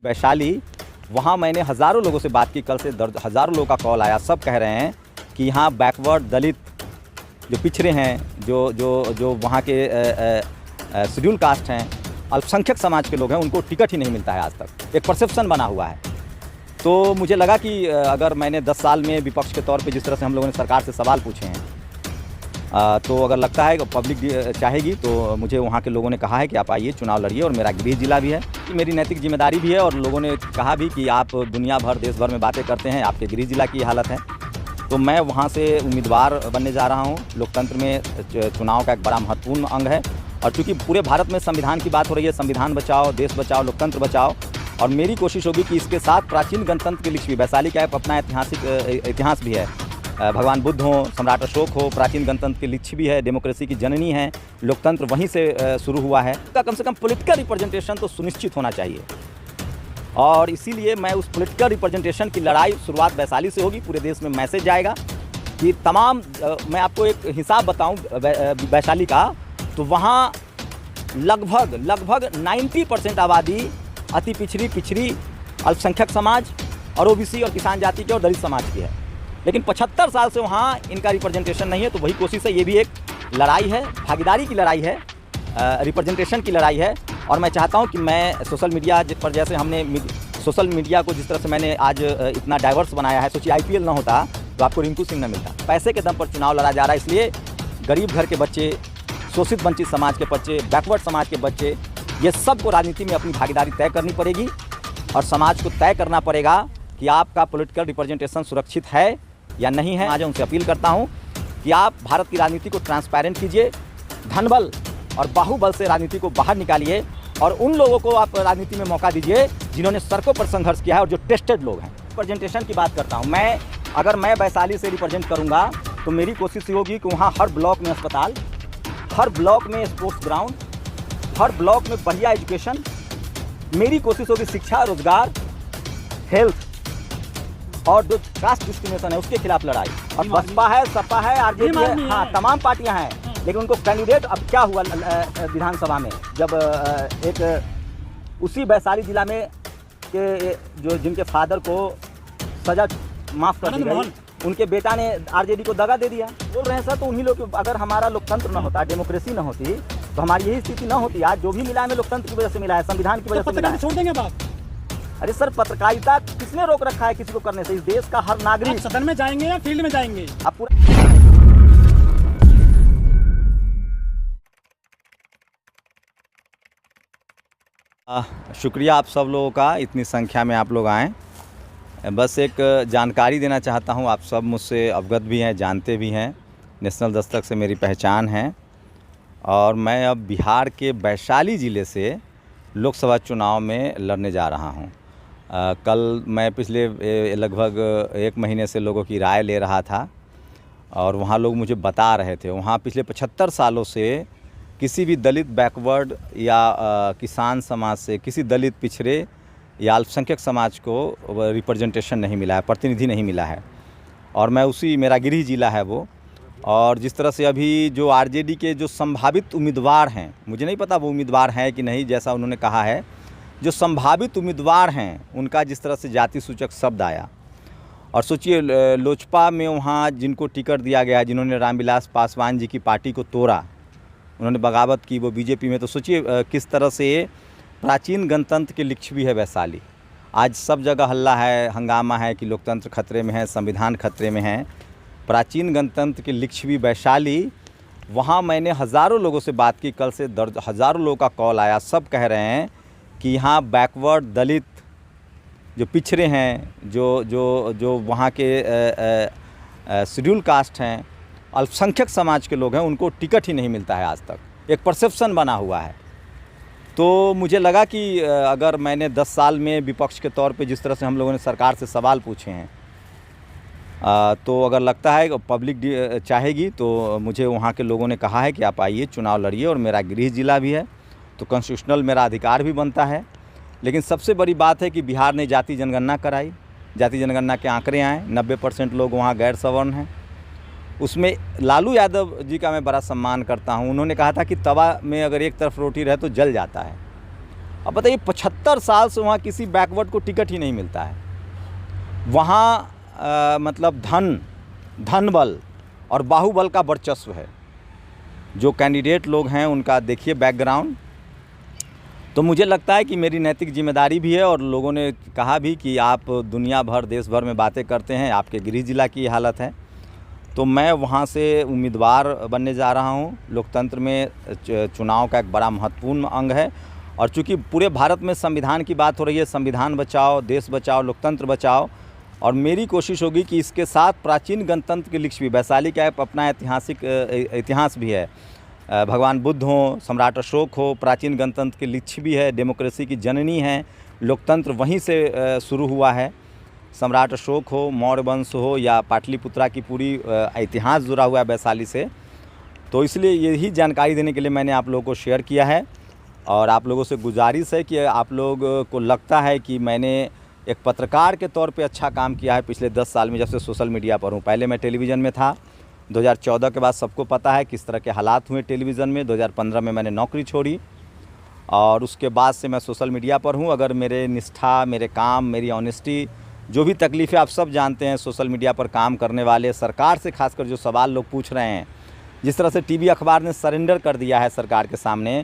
वैशाली, वहाँ मैंने हज़ारों लोगों से बात की, कल से हज़ारों लोगों का कॉल आया। सब कह रहे हैं कि यहाँ बैकवर्ड दलित जो पिछड़े हैं, जो वहाँ के शेड्यूल कास्ट हैं, अल्पसंख्यक समाज के लोग हैं, उनको टिकट ही नहीं मिलता है आज तक। एक परसेप्शन बना हुआ है। तो मुझे लगा कि अगर मैंने 10 साल में विपक्ष के तौर पे जिस तरह से हम लोगों ने सरकार से सवाल पूछे हैं, तो अगर लगता है कि पब्लिक चाहेगी तो मुझे वहाँ के लोगों ने कहा है कि आप आइए, चुनाव लड़िए, और मेरा गृह जिला भी है, मेरी नैतिक जिम्मेदारी भी है। और लोगों ने कहा भी कि आप दुनिया भर, देश भर में बातें करते हैं, आपके गृह जिला की हालत है। तो मैं वहाँ से उम्मीदवार बनने जा रहा हूँ। लोकतंत्र में चुनाव का एक बड़ा महत्वपूर्ण अंग है, और चूँकि पूरे भारत में संविधान की बात हो रही है, संविधान बचाओ, देश बचाओ, लोकतंत्र बचाओ, और मेरी कोशिश होगी कि इसके साथ प्राचीन गणतंत्र की लिखी हुई, वैशाली का अपना ऐतिहासिक इतिहास भी है। भगवान बुद्ध हो, सम्राट अशोक हो, प्राचीन गणतंत्र की लिच्छी भी है, डेमोक्रेसी की जननी है, लोकतंत्र वहीं से शुरू हुआ है। इसका कम से कम पॉलिटिकल रिप्रेजेंटेशन तो सुनिश्चित होना चाहिए, और इसीलिए मैं उस पॉलिटिकल रिप्रेजेंटेशन की लड़ाई शुरुआत वैशाली से होगी। पूरे देश में मैसेज जाएगा कि तमाम, मैं आपको एक हिसाब बताऊं वैशाली का, तो वहाँ लगभग 90% आबादी अति पिछड़ी अल्पसंख्यक समाज और ओबीसी और किसान जाति के और दलित समाज की है। लेकिन 75 साल से वहाँ इनका रिप्रेजेंटेशन नहीं है। तो वही कोशिश है, ये भी एक लड़ाई है, भागीदारी की लड़ाई है, रिप्रेजेंटेशन की लड़ाई है। और मैं चाहता हूँ कि मैं सोशल मीडिया पर, जैसे हमने सोशल मीडिया को जिस तरह से मैंने आज इतना डाइवर्स बनाया है, सोचिए IPL ना होता तो आपको रिंकू सिंह ना मिलता। पैसे के दम पर चुनाव लड़ा जा रहा है, इसलिए गरीब घर के बच्चे, शोषित वंचित समाज के बच्चे, बैकवर्ड समाज के बच्चे, ये सबको राजनीति में अपनी भागीदारी तय करनी पड़ेगी, और समाज को तय करना पड़ेगा कि आपका पॉलिटिकल रिप्रेजेंटेशन सुरक्षित है या नहीं है। आज उनसे अपील करता हूं कि आप भारत की राजनीति को ट्रांसपेरेंट कीजिए, धनबल और बाहुबल से राजनीति को बाहर निकालिए, और उन लोगों को आप राजनीति में मौका दीजिए जिन्होंने सड़कों पर संघर्ष किया है और जो टेस्टेड लोग हैं। रिप्रेजेंटेशन की बात करता हूँ अगर मैं वैशाली से रिप्रेजेंट करूँगा तो मेरी कोशिश ये होगी कि वहाँ हर ब्लॉक में अस्पताल, हर ब्लॉक में स्पोर्ट्स ग्राउंड, हर ब्लॉक में बढ़िया एजुकेशन, मेरी कोशिश होगी शिक्षा, रोजगार, हेल्थ, और जो कास्ट डिस्क्रिमिनेशन है उसके खिलाफ लड़ाई। और बसपा है, सपा है, आरजेडी है, हाँ तमाम पार्टियां हैं, लेकिन उनको कैंडिडेट, अब क्या हुआ विधानसभा में, जब एक उसी वैशाली जिला में के जो जिनके फादर को सजा माफ़ कर दी गई, उनके बेटा ने आरजेडी को दगा दे दिया। बोल रहे हैं सर, तो उन्हीं लोग, अगर हमारा लोकतंत्र न होता, डेमोक्रेसी न होती, तो हमारी यही स्थिति न होती। आज जो भी मिला है लोकतंत्र की वजह से मिला है, संविधान की वजह से मिला है। छोड़ देंगे बात। अरे सर, पत्रकारिता किसने रोक रखा है किसी को करने से? इस देश का हर नागरिक। सदन में जाएंगे या फील्ड में जाएंगे? आप पूरा शुक्रिया आप सब लोगों का, इतनी संख्या में आप लोग आए। बस एक जानकारी देना चाहता हूं, आप सब मुझसे अवगत भी हैं, जानते भी हैं, नेशनल दस्तक से मेरी पहचान है, और मैं अब बिहार के वैशाली ज़िले से लोकसभा चुनाव में लड़ने जा रहा हूं। कल मैं पिछले लगभग 1 महीने से लोगों की राय ले रहा था, और वहाँ लोग मुझे बता रहे थे, वहाँ पिछले 75 सालों से किसी भी दलित, बैकवर्ड या किसान समाज से, किसी दलित, पिछड़े या अल्पसंख्यक समाज को रिप्रेजेंटेशन नहीं मिला है, प्रतिनिधि नहीं मिला है। और मैं उसी, मेरा गृह जिला है वो। और जिस तरह से अभी जो आरजेडी के जो संभावित उम्मीदवार हैं, मुझे नहीं पता वो उम्मीदवार हैं कि नहीं, जैसा उन्होंने कहा है, जो संभावित उम्मीदवार हैं उनका जिस तरह से जाति सूचक शब्द आया, और सोचिए लोजपा में वहाँ जिनको टिकट दिया गया, जिन्होंने रामविलास पासवान जी की पार्टी को तोड़ा, उन्होंने बगावत की, वो बीजेपी में, तो सोचिए किस तरह से प्राचीन गणतंत्र की लिच्छवी है वैशाली। आज सब जगह हल्ला है, हंगामा है कि लोकतंत्र खतरे में है, संविधान खतरे में है। प्राचीन गणतंत्र की लिच्छवी वैशाली, वहाँ मैंने हज़ारों लोगों से बात की, कल से हज़ारों लोगों का कॉल आया। सब कह रहे हैं कि यहाँ बैकवर्ड दलित जो पिछड़े हैं, जो वहाँ के शेड्यूल कास्ट हैं, अल्पसंख्यक समाज के लोग हैं, उनको टिकट ही नहीं मिलता है आज तक। एक परसेप्शन बना हुआ है। तो मुझे लगा कि अगर मैंने 10 साल में विपक्ष के तौर पे जिस तरह से हम लोगों ने सरकार से सवाल पूछे हैं, तो अगर लगता है कि पब्लिक चाहेगी तो मुझे वहाँ के लोगों ने कहा है कि आप आइए, चुनाव लड़िए, और मेरा गृह जिला भी है, तो कॉन्स्टिट्यूशनल मेरा अधिकार भी बनता है। लेकिन सबसे बड़ी बात है कि बिहार ने जाति जनगणना कराई, जाति जनगणना के आंकड़े आए, 90% लोग वहाँ गैर सवर्ण हैं। उसमें लालू यादव जी का मैं बड़ा सम्मान करता हूं। उन्होंने कहा था कि तवा में अगर एक तरफ रोटी रहे तो जल जाता है, अब बताइए 75 साल से वहाँ किसी बैकवर्ड को टिकट ही नहीं मिलता है। वहाँ मतलब धन बल और बाहुबल का वर्चस्व है। जो कैंडिडेट लोग हैं उनका देखिए बैकग्राउंड। तो मुझे लगता है कि मेरी नैतिक जिम्मेदारी भी है, और लोगों ने कहा भी कि आप दुनिया भर देश भर में बातें करते हैं, आपके गृह जिला की हालत है। तो मैं वहाँ से उम्मीदवार बनने जा रहा हूँ। लोकतंत्र में चुनाव का एक बड़ा महत्वपूर्ण अंग है, और चूँकि पूरे भारत में संविधान की बात हो रही है, संविधान बचाओ, देश बचाओ, लोकतंत्र बचाओ, और मेरी कोशिश होगी कि इसके साथ प्राचीन गणतंत्र के लिखी भी, वैशाली का अपना ऐतिहासिक इतिहास भी है। भगवान बुद्ध हो, सम्राट अशोक हो, प्राचीन गणतंत्र की लिखी भी है, डेमोक्रेसी की जननी है, लोकतंत्र वहीं से शुरू हुआ है। सम्राट अशोक हो, मौर्य वंश हो, या पाटलिपुत्रा की पूरी इतिहास जुड़ा हुआ है वैशाली से। तो इसलिए यही जानकारी देने के लिए मैंने आप लोगों को शेयर किया है, और आप लोगों से गुजारिश है कि आप लोग को लगता है कि मैंने एक पत्रकार के तौर पे अच्छा काम किया है पिछले 10 साल में, जब से सोशल मीडिया पर हूँ। पहले मैं टेलीविज़न में था, 2014 के बाद सबको पता है किस तरह के हालात हुए टेलीविज़न में। 2015 में मैंने नौकरी छोड़ी, और उसके बाद से मैं सोशल मीडिया पर हूँ। अगर मेरे निष्ठा, मेरे काम, मेरी ऑनेस्टी, जो भी तकलीफ़ें आप सब जानते हैं सोशल मीडिया पर काम करने वाले, सरकार से खासकर जो सवाल लोग पूछ रहे हैं, जिस तरह से टीवी अखबार ने सरेंडर कर दिया है सरकार के सामने,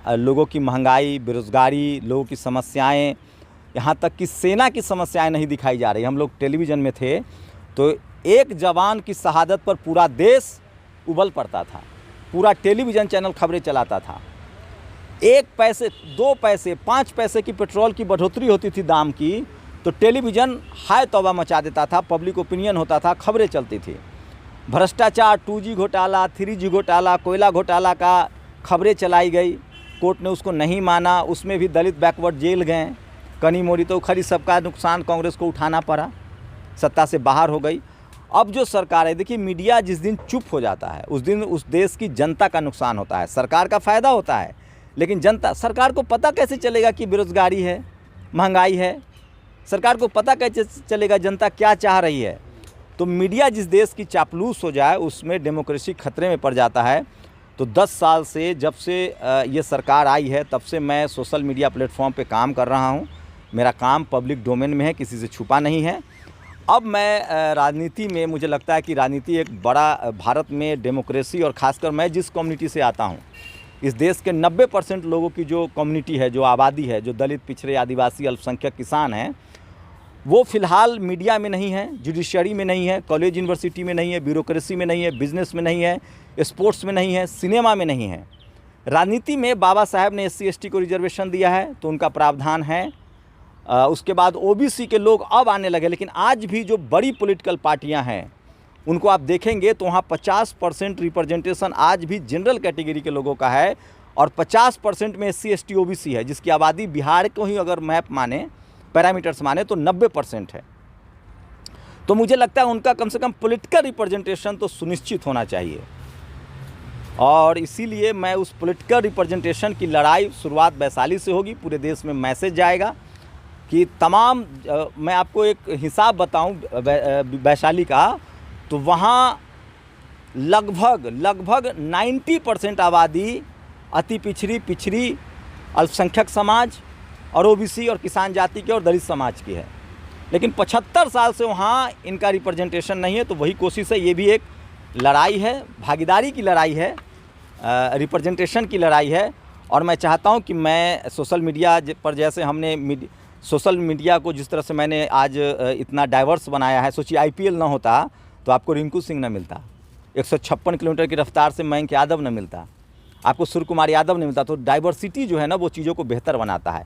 लोगों की महंगाई, बेरोज़गारी, लोगों की समस्याएं, यहाँ तक कि सेना की समस्याएं नहीं दिखाई जा रही। हम लोग टेलीविज़न में थे तो एक जवान की शहादत पर पूरा देश उबल पड़ता था, पूरा टेलीविज़न चैनल खबरें चलाता था। 1 पैसे, 2 पैसे, 5 पैसे की पेट्रोल की बढ़ोतरी होती थी दाम की, तो टेलीविज़न हाय तौबा मचा देता था, पब्लिक ओपिनियन होता था, खबरें चलती थी। भ्रष्टाचार, 2G घोटाला, 3G घोटाला, कोयला घोटाला का खबरें चलाई गई, कोर्ट ने उसको नहीं माना, उसमें भी दलित बैकवर्ड जेल गए, कनी मोड़ी तो खरी, सबका नुकसान कांग्रेस को उठाना पड़ा, सत्ता से बाहर हो गई। अब जो सरकार है, देखिए मीडिया जिस दिन चुप हो जाता है उस दिन उस देश की जनता का नुकसान होता है। सरकार का फ़ायदा होता है, लेकिन जनता, सरकार को पता कैसे चलेगा कि बेरोज़गारी है, महंगाई है? सरकार को पता कैसे चलेगा जनता क्या चाह रही है? तो मीडिया जिस देश की चापलूस हो जाए उसमें डेमोक्रेसी खतरे में पड़ जाता है। तो 10 साल से, जब से ये सरकार आई है, तब से मैं सोशल मीडिया प्लेटफॉर्म पे काम कर रहा हूँ। मेरा काम पब्लिक डोमेन में है, किसी से छुपा नहीं है। अब मैं राजनीति में, मुझे लगता है कि राजनीति एक बड़ा, भारत में डेमोक्रेसी, और ख़ासकर मैं जिस कम्युनिटी से आता हूँ, इस देश के 90% लोगों की जो कम्युनिटी है, जो आबादी है, जो दलित, पिछड़े, आदिवासी, अल्पसंख्यक, किसान हैं, वो फ़िलहाल मीडिया में नहीं है, जुडिशरी में नहीं है, कॉलेज यूनिवर्सिटी में नहीं है, ब्यूरोक्रेसी में नहीं है, बिज़नेस में नहीं है, स्पोर्ट्स में नहीं है, सिनेमा में नहीं है। राजनीति में बाबा साहब ने SC ST को रिजर्वेशन दिया है, तो उनका प्रावधान है। उसके बाद OBC के लोग अब आने लगे, लेकिन आज भी जो बड़ी पॉलिटिकल पार्टियां हैं उनको आप देखेंगे तो वहाँ 50% रिप्रेजेंटेशन आज भी जनरल कैटेगरी के लोगों का है, और 50% में SC ST OBC है, जिसकी आबादी बिहार को ही अगर मैप माने, पैरामीटर्स माने, तो 90% है। तो मुझे लगता है उनका कम से कम पॉलिटिकल रिप्रेजेंटेशन तो सुनिश्चित होना चाहिए, और इसीलिए मैं उस पॉलिटिकल रिप्रेजेंटेशन की लड़ाई शुरुआत वैशाली से होगी। पूरे देश में मैसेज जाएगा कि तमाम, मैं आपको एक हिसाब बताऊं वैशाली का, तो वहाँ लगभग 90% आबादी अति पिछड़ी अल्पसंख्यक समाज और OBC और किसान जाति के और दलित समाज की है। लेकिन 75 साल से वहाँ इनका रिप्रेजेंटेशन नहीं है। तो वही कोशिश है, ये भी एक लड़ाई है, भागीदारी की लड़ाई है, रिप्रेजेंटेशन की लड़ाई है। और मैं चाहता हूँ कि मैं सोशल मीडिया पर, जैसे हमने सोशल मीडिया को जिस तरह से मैंने आज इतना डाइवर्स बनाया है, सोचिए IPL ना होता तो आपको रिंकू सिंह ना मिलता, 156 किलोमीटर की रफ्तार से मयंक यादव न मिलता, आपको सूर्य कुमार यादव नहीं मिलता। तो डाइवर्सिटी जो है ना, वो चीज़ों को बेहतर बनाता है।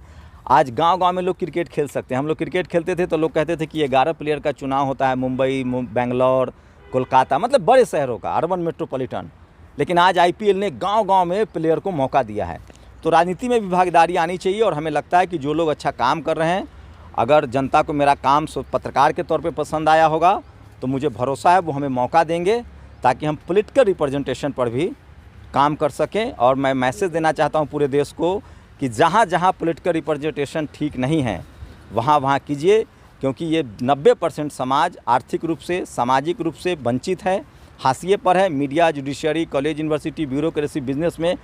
आज गांव-गांव में लोग क्रिकेट खेल सकते हैं। हम लोग क्रिकेट खेलते थे तो लोग कहते थे कि 11 प्लेयर का चुनाव होता है, मुंबई, बेंगलोर, कोलकाता, मतलब बड़े शहरों का, अर्बन मेट्रोपॉलिटन। लेकिन आज IPL ने गांव-गांव में प्लेयर को मौका दिया है। तो राजनीति में भी भागीदारी आनी चाहिए, और हमें लगता है कि जो लोग अच्छा काम कर रहे हैं, अगर जनता को मेरा काम पत्रकार के तौर पे पसंद आया होगा तो मुझे भरोसा है वो हमें मौका देंगे, ताकि हम पॉलिटिकल रिप्रेजेंटेशन पर भी काम कर सकें। और मैं मैसेज देना चाहता हूं पूरे देश को कि जहां जहां पॉलिटिकल रिप्रेजेंटेशन ठीक नहीं है वहां कीजिए, क्योंकि ये 90% समाज आर्थिक रूप से, सामाजिक रूप से वंचित है, हाशिए पर है। Media, judiciary, college, university, bureaucracy, business में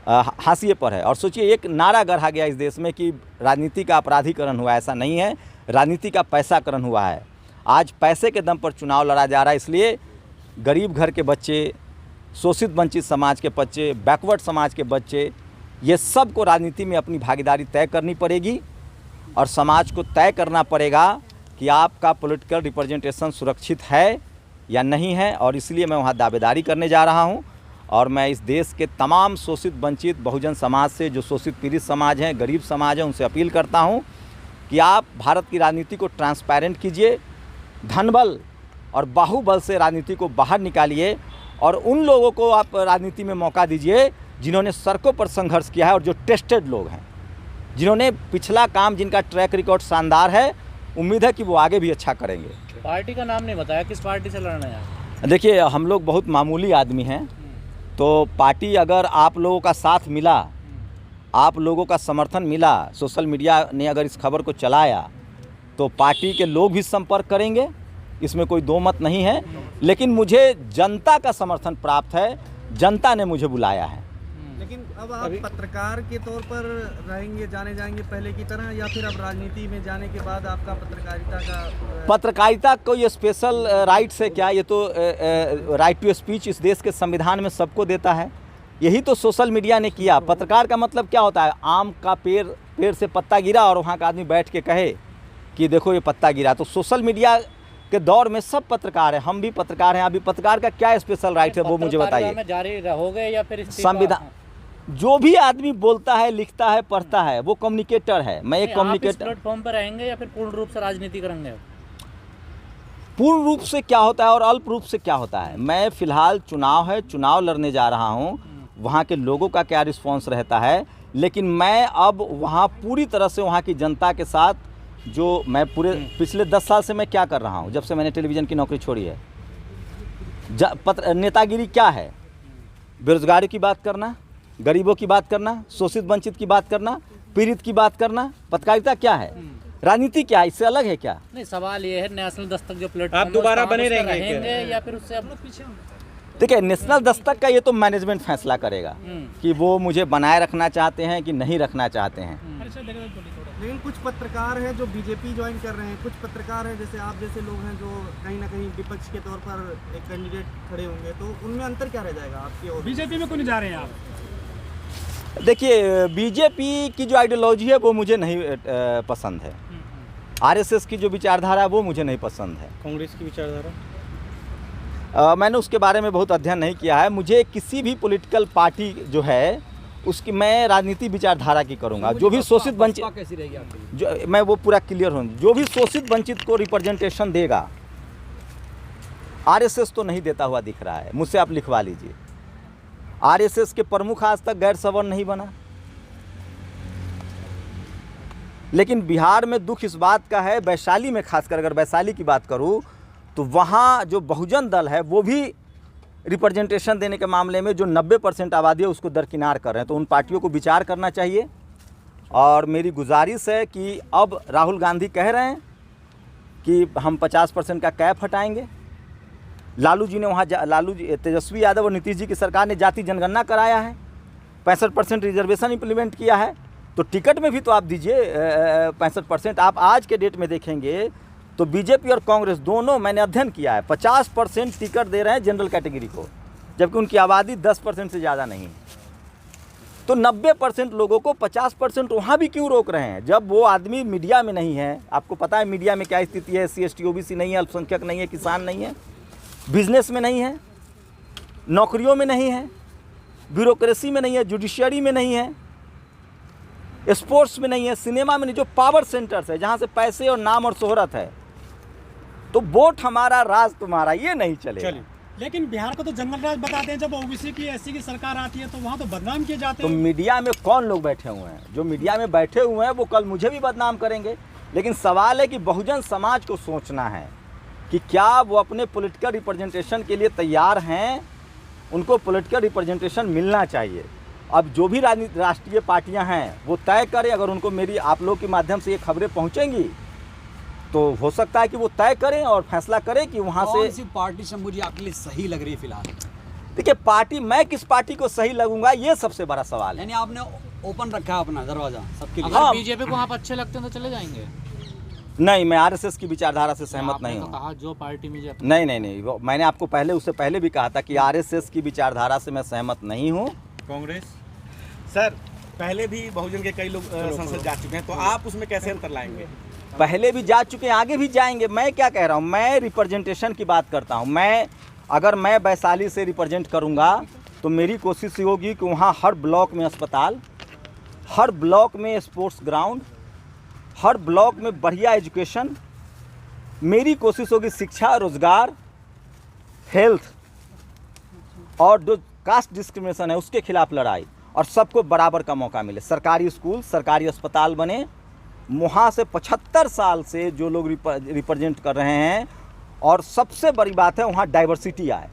हाशिए पर है। और सोचिए, एक नारा गढ़ा गया इस देश में कि राजनीति का अपराधीकरण हुआ, ऐसा नहीं है, राजनीति का पैसाकरण हुआ है। आज पैसे के दम पर चुनाव लड़ा जा रहा है, इसलिए गरीब घर के बच्चे, शोषित वंचित समाज के बच्चे, बैकवर्ड समाज के बच्चे, ये सब को राजनीति में अपनी भागीदारी तय करनी पड़ेगी और समाज को तय करना पड़ेगा कि आपका पॉलिटिकल रिप्रेजेंटेशन सुरक्षित है या नहीं है। और इसलिए मैं वहाँ दावेदारी करने जा रहा हूँ और मैं इस देश के तमाम शोषित वंचित बहुजन समाज से, जो शोषित पीड़ित समाज हैं, गरीब समाज है, उनसे अपील करता हूँ कि आप भारत की राजनीति को ट्रांसपेरेंट कीजिए, धनबल और बाहुबल से राजनीति को बाहर निकालिए और उन लोगों को आप राजनीति में मौका दीजिए जिन्होंने सड़कों पर संघर्ष किया है और जो टेस्टेड लोग हैं, जिन्होंने पिछला काम, जिनका ट्रैक रिकॉर्ड शानदार है। उम्मीद है कि वो आगे भी अच्छा करेंगे। पार्टी का नाम नहीं बताया, किस पार्टी से लड़ना है? देखिए, हम लोग बहुत मामूली आदमी हैं, तो पार्टी अगर आप लोगों का साथ मिला, आप लोगों का समर्थन मिला, सोशल मीडिया ने अगर इस खबर को चलाया, तो पार्टी के लोग भी संपर्क करेंगे, इसमें कोई दो मत नहीं है। लेकिन मुझे जनता का समर्थन प्राप्त है, जनता ने मुझे बुलाया है। लेकिन अब आप पत्रकार के तौर पर रहेंगे, जाने जाएंगे पहले की तरह, या फिर अब राजनीति में जाने के बाद आपका पत्रकारिता को ये स्पेशल राइट्स है क्या? ये तो राइट टू स्पीच इस देश के संविधान में सबको देता है। यही तो सोशल मीडिया ने किया। पत्रकार का मतलब क्या होता है? आम का पेड़ से पत्ता गिरा और वहाँ का आदमी बैठ के कहे कि देखो ये पत्ता गिरा। तो सोशल मीडिया के दौर में सब पत्रकार हैं, हम भी पत्रकार हैं। अभी पत्रकार का क्या स्पेशल राइट है वो मुझे बताइए। जारी रहोगे या फिर संविधान, जो भी आदमी बोलता है, लिखता है, पढ़ता है, वो कम्युनिकेटर है। मैं एक कम्युनिकेटर। प्लेटफॉर्म पर रहेंगे या फिर पूर्ण रूप से राजनीति करेंगे? पूर्ण रूप से क्या होता है और अल्प रूप से क्या होता है? मैं फिलहाल चुनाव है, चुनाव लड़ने जा रहा हूँ, वहाँ के लोगों का क्या रिस्पॉन्स रहता है। लेकिन मैं अब वहाँ पूरी तरह से वहाँ की जनता के साथ, जो मैं पूरे पिछले 10 साल से मैं क्या कर रहा हूँ, जब से मैंने टेलीविज़न की नौकरी छोड़ी है। नेतागिरी क्या है? बेरोजगारी की बात करना, गरीबों की बात करना, शोषित वंचित की बात करना, पीड़ित की बात करना। पत्रकारिता क्या है? राजनीति क्या है? इससे अलग है क्या? नहीं, सवाल ये है, नेशनल दस्तक जो प्लेटफॉर्म, आप दोबारा बने रहेंगे या फिर उससे आप लोग पीछे? देखिए, नेशनल दस्तक का ये तो मैनेजमेंट फैसला करेगा कि वो मुझे बनाए रखना चाहते हैं कि नहीं रखना चाहते हैं। लेकिन कुछ पत्रकार हैं जो बीजेपी ज्वाइन कर रहे हैं, कुछ पत्रकार हैं जैसे आप जैसे लोग हैं जो कहीं ना कहीं विपक्ष के तौर पर एक कैंडिडेट खड़े होंगे, तो उनमें अंतर क्या रह जाएगा आपके? और बीजेपी में क्यों नहीं जा रहे हैं आप? देखिए, बीजेपी की जो आइडियोलॉजी है वो मुझे नहीं पसंद है। आरएसएस की जो विचारधारा है वो मुझे नहीं पसंद है। कांग्रेस की विचारधारा मैंने उसके बारे में बहुत अध्ययन नहीं किया है। मुझे किसी भी पॉलिटिकल पार्टी जो है उसकी मैं राजनीति विचारधारा की करूंगा। जो भी शोषित वंचित, कैसी रहेगी आपकी? जो मैं वो पूरा क्लियर हूँ, जो भी शोषित वंचित को रिप्रेजेंटेशन देगा, आरएसएस तो नहीं देता हुआ दिख रहा है। मुझसे आप लिखवा लीजिए, आरएसएस के प्रमुख आज तक गैर सवर्ण नहीं बना। लेकिन बिहार में दुख इस बात का है, वैशाली में खासकर अगर वैशाली की बात करूँ तो वहाँ जो बहुजन दल है वो भी रिप्रेजेंटेशन देने के मामले में जो 90% आबादी है उसको दरकिनार कर रहे हैं। तो उन पार्टियों को विचार करना चाहिए। और मेरी गुजारिश है कि अब राहुल गांधी कह रहे हैं कि हम 50% का कैप हटाएंगे। लालू जी ने वहाँ तेजस्वी यादव और नीतीश जी की सरकार ने जाति जनगणना कराया है, 65% रिजर्वेशन इम्प्लीमेंट किया है। तो टिकट में भी तो आप दीजिए 65%। आप आज के डेट में देखेंगे तो बीजेपी और कांग्रेस दोनों, मैंने अध्ययन किया है, 50% टिकट दे रहे हैं जनरल कैटेगरी को, जबकि उनकी आबादी 10% से ज़्यादा नहीं है। तो 90% लोगों को 50% वहाँ भी क्यों रोक रहे हैं? जब वो आदमी मीडिया में नहीं है। आपको पता है मीडिया में क्या स्थिति है, SC ST OBC नहीं है, अल्पसंख्यक नहीं है, किसान नहीं है, बिजनेस में नहीं है, नौकरियों में नहीं है, ब्यूरोक्रेसी में नहीं है, जुडिशरी में नहीं है, स्पोर्ट्स में नहीं है, सिनेमा में नहीं, जो पावर सेंटर्स है जहाँ से पैसे और नाम और शोहरत है। तो वोट हमारा, राज तुम्हारा, ये नहीं चलेगा। लेकिन बिहार को तो जंगल राज बताते हैं। जब OBC की SC की सरकार आती है तो वहाँ तो बदनाम किए जाते हैं। तो मीडिया में कौन लोग बैठे हुए हैं? जो मीडिया में बैठे हुए हैं वो कल मुझे भी बदनाम करेंगे। लेकिन सवाल है कि बहुजन समाज को सोचना है कि क्या वो अपने पॉलिटिकल रिप्रेजेंटेशन के लिए तैयार हैं। उनको पॉलिटिकल रिप्रेजेंटेशन मिलना चाहिए। अब जो भी राष्ट्रीय पार्टियां हैं वो तय करें। अगर उनको मेरी, आप लोग के माध्यम से ये खबरें पहुंचेंगी तो हो सकता है कि वो तय करें और फैसला करें कि वहाँ से कौन सी पार्टी से मुझे आपके लिए सही लग रही है फिलहाल? देखिए पार्टी, मैं किस पार्टी को सही लगूंगा ये सबसे बड़ा सवाल है। यानी आपने ओपन रखा है अपना दरवाजा सबके लिए। अगर हाँ। बीजेपी को आप अच्छे लगते हैं तो चले जाएंगे। नहीं, मैं आरएसएस की विचारधारा से सहमत आपने नहीं तो हूँ। कहा जो पार्टी मुझे नहीं, वो मैंने आपको पहले, उससे पहले भी कहा था कि आरएसएस की विचारधारा से मैं सहमत नहीं हूँ। कांग्रेस सर पहले भी बहुजन के कई लोग संसद जा चुके हैं, तो आप उसमें कैसे अंतर लाएंगे? पहले भी जा चुके हैं, आगे भी जाएंगे। मैं क्या कह रहा हूँ, मैं रिप्रेजेंटेशन की बात करता हूँ। अगर मैं वैशाली से रिप्रेजेंट करूँगा तो मेरी कोशिश ये होगी कि वहाँ हर ब्लॉक में अस्पताल, हर ब्लॉक में स्पोर्ट्स ग्राउंड, हर ब्लॉक में बढ़िया एजुकेशन, मेरी कोशिश होगी शिक्षा, रोजगार, हेल्थ और जो कास्ट डिस्क्रिमिनेशन है उसके खिलाफ लड़ाई, और सबको बराबर का मौका मिले। सरकारी स्कूल, सरकारी अस्पताल बने। वहाँ से 75 साल से जो लोग रिप्रेजेंट कर रहे हैं, और सबसे बड़ी बात है वहाँ डाइवर्सिटी आए,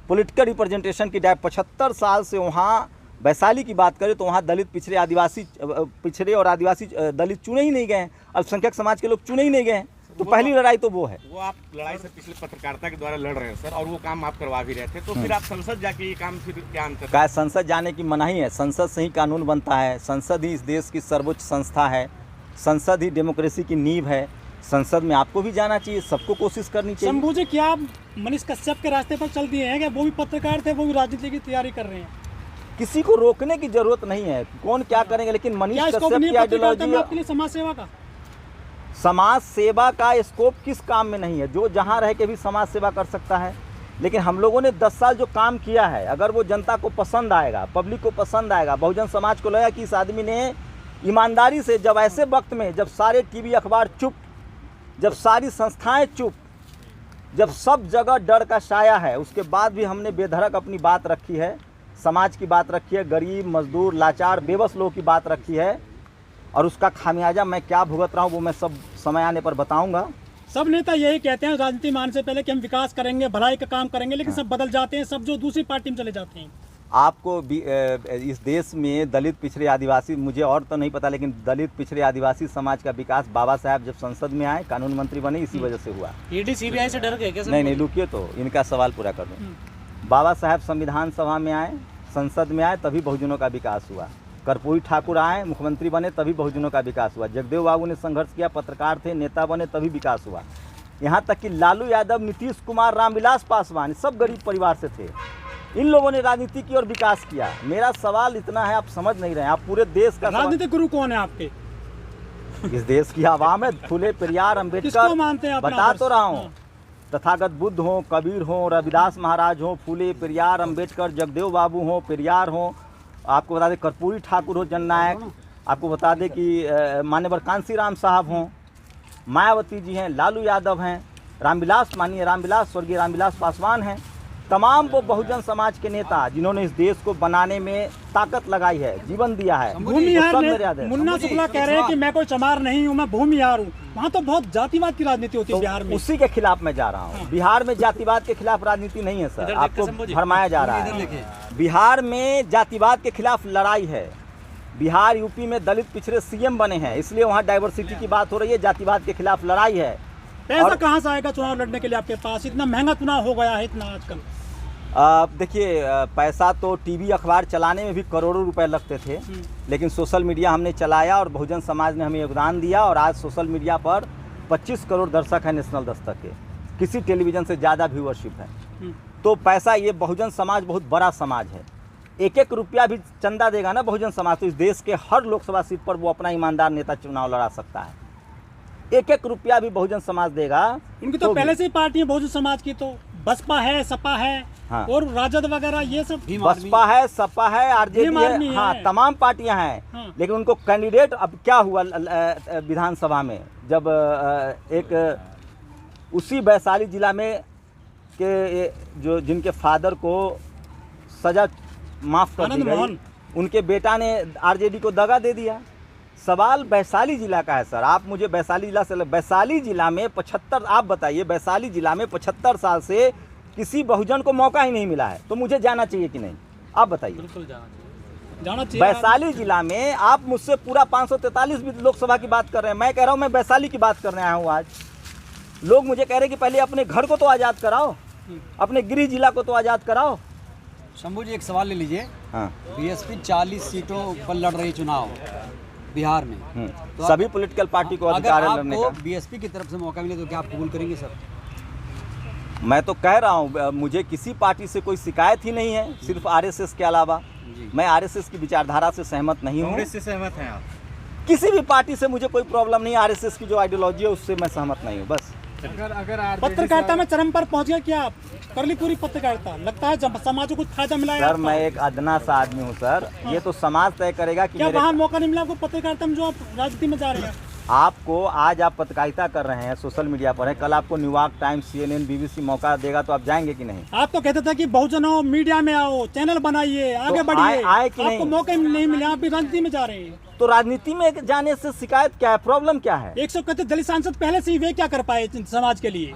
पॉलिटिकल रिप्रेजेंटेशन की 75 साल से वहाँ वैशाली की बात करें तो वहाँ दलित, पिछड़े और आदिवासी दलित चुने ही नहीं गए हैं, अल्पसंख्यक समाज के लोग चुने ही नहीं गए हैं। तो पहली लड़ाई तो वो है। वो आप लड़ाई से पिछले पत्रकारिता के द्वारा लड़ रहे हैं सर, और वो काम आप करवा भी रहे थे, तो फिर आप संसद जाके ये काम फिर क्या अंतर? क्या संसद जाने की मनाही है? संसद से ही कानून बनता है। संसद ही इस देश की सर्वोच्च संस्था है। संसद ही डेमोक्रेसी की नींव है। संसद में आपको भी जाना चाहिए, सबको कोशिश करनी चाहिए। शंभू जी, क्या आप मनीष कश्यप के रास्ते पर चल दिए हैं क्या? वो भी पत्रकार थे, वो भी राजनीति की तैयारी कर रहे हैं। किसी को रोकने की जरूरत नहीं है, कौन क्या करेंगे, लेकिन मनीष क्या स्कोप कश्यप नहीं की है पत्रकारिता में आइडियोलॉजी, आपके लिए समाज सेवा का? समाज सेवा का स्कोप किस काम में नहीं है? जो जहाँ रह के भी समाज सेवा कर सकता है। लेकिन हम लोगों ने 10 साल जो काम किया है, अगर वो जनता को पसंद आएगा, पब्लिक को पसंद आएगा, बहुजन समाज को लगा कि इस आदमी ने ईमानदारी से, जब ऐसे वक्त में जब सारे टीवी अखबार चुप, जब सारी संस्थाएं चुप, जब सब जगह डर का साया है, उसके बाद भी हमने बेधड़क अपनी बात रखी है, समाज की बात रखी है, गरीब, मजदूर, लाचार, बेबस लोगों की बात रखी है, और उसका खामियाजा मैं क्या भुगत रहा हूँ वो मैं सब समय आने पर बताऊंगा। सब नेता यही कहते हैं राजनीति में आने से पहले कि हम विकास करेंगे, भलाई का काम करेंगे, लेकिन सब बदल जाते हैं, सब जो दूसरी पार्टी में चले जाते हैं। आपको इस देश में दलित, पिछड़े, आदिवासी, मुझे और तो नहीं पता, लेकिन दलित, पिछड़े, आदिवासी समाज का विकास बाबा साहब जब संसद में आए, कानून मंत्री बने, इसी वजह से हुआ। ईडी सीबीआई से डर गए क्या? नहीं, रुकिए तो इनका सवाल पूरा कर दूँ। बाबा साहब संविधान सभा में आए, संसद में आए, तभी बहुजनों का विकास हुआ। कर्पूरी ठाकुर आए, मुख्यमंत्री बने, तभी बहुजनों का विकास हुआ। जगदेव बाबू ने संघर्ष किया, पत्रकार थे, नेता बने, तभी विकास हुआ। यहाँ तक कि लालू यादव, नीतीश कुमार, रामविलास पासवान सब गरीब परिवार से थे। इन लोगों ने राजनीति की और विकास किया। मेरा सवाल इतना है, आप समझ नहीं रहे हैं, आप पूरे देश का राजनीतिक गुरु कौन है आपके? इस देश की आवाम है। फुले, पेरियार, किसको मानते हैं अम्बेडकर, अपना बता तो रहा हूँ। हाँ। तथागत बुद्ध हो, कबीर हो, रविदास महाराज हो, फुले, पेरियार, अम्बेडकर, जगदेव बाबू हो, पेरियार हो, आपको बता दें कर्पूरी ठाकुर हो, जननायक, आपको बता दें कि मान्यवर कांसीराम साहब हों, मायावती जी हैं, लालू यादव हैं, रामविलास, माननीय रामविलास, स्वर्गीय रामविलास पासवान हैं। तमाम वो बहुजन समाज के नेता जिन्होंने इस देश को बनाने में ताकत लगाई है, जीवन दिया है, भूमिहार वो सब मेरे याद ने, है। मुन्ना शुक्ला कह रहे हैं कि मैं कोई चमार नहीं हूँ, मैं भूमिहार हूँ। वहाँ तो बहुत जातिवाद की राजनीति होती है बिहार में। उसी के खिलाफ मैं जा रहा हूँ। बिहार में जातिवाद के खिलाफ राजनीति नहीं है सर, आपको भरमाया जा रहा है। बिहार में जातिवाद के खिलाफ लड़ाई है। बिहार, यूपी में दलित पिछड़े सीएम बने हैं, इसलिए वहाँ डाइवर्सिटी की बात हो रही है, जातिवाद के खिलाफ लड़ाई है। पैसा कहाँ से आएगा चुनाव लड़ने के लिए आपके पास? इतना महंगा चुनाव हो गया है इतना आजकल। देखिए, पैसा तो टीवी अखबार चलाने में भी करोड़ों रुपए लगते थे, लेकिन सोशल मीडिया हमने चलाया और बहुजन समाज ने हमें योगदान दिया, और आज सोशल मीडिया पर 25 करोड़ दर्शक हैं नेशनल दस्तक के, किसी टेलीविज़न से ज़्यादा व्यूअरशिप है। तो पैसा, ये बहुजन समाज बहुत बड़ा समाज है। एक एक रुपया भी चंदा देगा ना बहुजन समाज, तो इस देश के हर लोकसभा सीट पर वो अपना ईमानदार नेता चुनाव लड़ा सकता है। एक एक रुपया भी बहुजन समाज देगा। उनकी तो पहले से ही पार्टी है बहुजन समाज की, तो बसपा है, सपा है, हाँ। और राजद वगैरह, ये सब बसपा है, सपा है, आरजेडी है, हाँ, तमाम पार्टियां हैं। हाँ। लेकिन उनको कैंडिडेट, अब क्या हुआ विधानसभा में, जब एक उसी वैशाली जिला में के जो जिनके फादर को सजा माफ कर दी गई, उनके बेटा ने आरजेडी को दगा दे दिया। सवाल वैशाली जिला का है सर, आप मुझे वैशाली जिला से, वैशाली जिला में 75, आप बताइए, वैशाली जिला में 75 साल से किसी बहुजन को मौका ही नहीं मिला है, तो मुझे जाना चाहिए कि नहीं? आप बताइए। बिल्कुल जाना चाहिए। वैशाली जिला में आप मुझसे पूरा 543 भी लोकसभा की बात कर रहे हैं, मैं कह रहा हूँ मैं वैशाली की बात करने आया हूँ आज। लोग मुझे कह रहे हैं कि पहले अपने घर को तो आज़ाद कराओ, अपने गृह जिला को तो आज़ाद कराओ। शंभू जी एक सवाल ले लीजिए। हाँ। बीएसपी 40 सीटों पर लड़ रही चुनाव बिहार में, तो सभी पॉलिटिकल पार्टी को अधिकार है लड़ने अगर का। आपको बीएसपी की तरफ से मौका मिले तो क्या आप कबूल करेंगे सर? मैं तो कह रहा हूँ मुझे किसी पार्टी से कोई शिकायत ही नहीं है, सिर्फ आरएसएस के अलावा। जी। मैं आरएसएस की विचारधारा से सहमत नहीं हूँ। कांग्रेस से सहमत हैं आप? किसी भी पार्टी से मुझे कोई प्रॉब्लम नहीं, आरएसएस की जो आइडियोलॉजी है उससे मैं सहमत नहीं हूँ बस। पत्रकारिता में चरम पर पहुंच गया क्या आप? कर ली पूरी पत्रकारिता, लगता है जब समाज को कुछ फायदा मिला है सर आपका? मैं एक अदना सा आदमी हूँ सर, ये तो समाज तय करेगा कि क्या मेरे वहाँ मौका नहीं मिला आपको पत्रकारिता में जो आप राजनीति में जा रहे हैं? आपको आज आप पत्रकारिता कर रहे हैं, सोशल मीडिया पर है, कल आपको न्यूयॉर्क टाइम्स, CNN, BBC मौका देगा तो आप जाएंगे कि नहीं? आप तो कहते थे कि बहुजनों मीडिया में आओ, चैनल बनाइए, आगे तो बढ़िए, आए कि नहीं? आपको मौके नहीं मिले, आप भी राजनीति में जा रहे हैं। तो राजनीति में जाने से शिकायत क्या है, प्रॉब्लम क्या है? 131 दलित सांसद पहले से ही वे क्या कर पाए समाज के लिए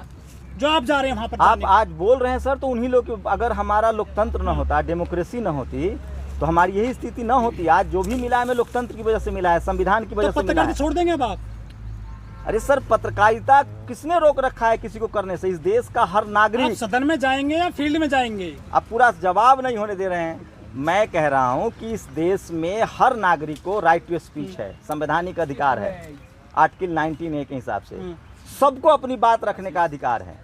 जो आप जा रहे हैं वहाँ पर? आप जाने? आज बोल रहे हैं सर, तो उन्हीं लोग, अगर हमारा लोकतंत्र न होता, डेमोक्रेसी न होती तो हमारी यही स्थिति न होती। आज जो भी मिला है हमें लोकतंत्र की वजह से मिला है, संविधान की वजह तो से मिला पत्रकारिता है। छोड़ देंगे अब आप? अरे सर पत्रकारिता किसने रोक रखा है किसी को करने से? इस देश का हर आप नागरिक। सदन में जाएंगे या फील्ड में जाएंगे? आप पूरा जवाब नहीं होने दे रहे हैं। मैं कह रहा हूं कि इस देश में हर नागरिक को राइट टू स्पीच है, संवैधानिक अधिकार है, आर्टिकल 19A के हिसाब से सबको अपनी बात रखने का अधिकार है।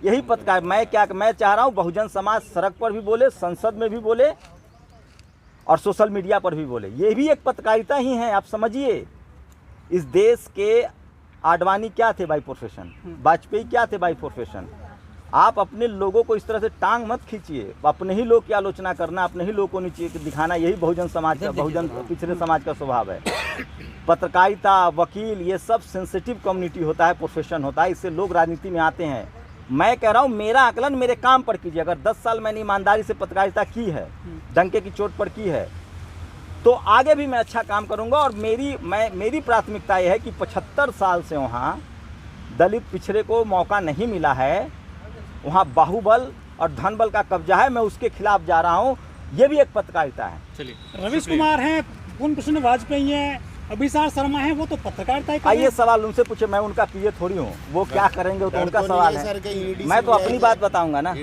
यही पत्रकार मैं चाह रहा हूं बहुजन समाज सड़क पर भी बोले, संसद में भी बोले और सोशल मीडिया पर भी बोले। ये भी एक पत्रकारिता ही है। आप समझिए, इस देश के आडवाणी क्या थे बाई प्रोफेशन, वाजपेयी क्या थे बाई प्रोफेशन। आप अपने लोगों को इस तरह से टांग मत खींचिए, अपने ही लोग की आलोचना करना, अपने ही लोगों को नीचे दिखाना, यही बहुजन समाज का, बहुजन पिछड़े समाज का स्वभाव है। पत्रकारिता, वकील, ये सब सेंसिटिव कम्युनिटी होता है, प्रोफेशन होता है, इससे लोग राजनीति में आते हैं। मैं कह रहा हूँ मेरा आकलन मेरे काम पर कीजिए। अगर 10 साल मैंने ईमानदारी से पत्रकारिता की है, डंके की चोट पर की है, तो आगे भी मैं अच्छा काम करूंगा। और मेरी प्राथमिकता यह है कि 75 साल से वहाँ दलित पिछड़े को मौका नहीं मिला है, वहाँ बाहुबल और धनबल का कब्जा है, मैं उसके खिलाफ जा रहा हूँ। ये भी एक पत्रकारिता है। चलिए, रवीश कुमार हैं, पूर्ण प्रसन्न वाजपेयी हैं, अभिसार शर्मा हैं, वो तो पत्रकारिता ही कर रहे हैं। आइए सवाल उनसे पूछे, मैं उनका पीए थोड़ी हूँ, वो क्या करेंगे वो तो उनका सवाल है। मैं तो अपनी बात बताऊंगा ना।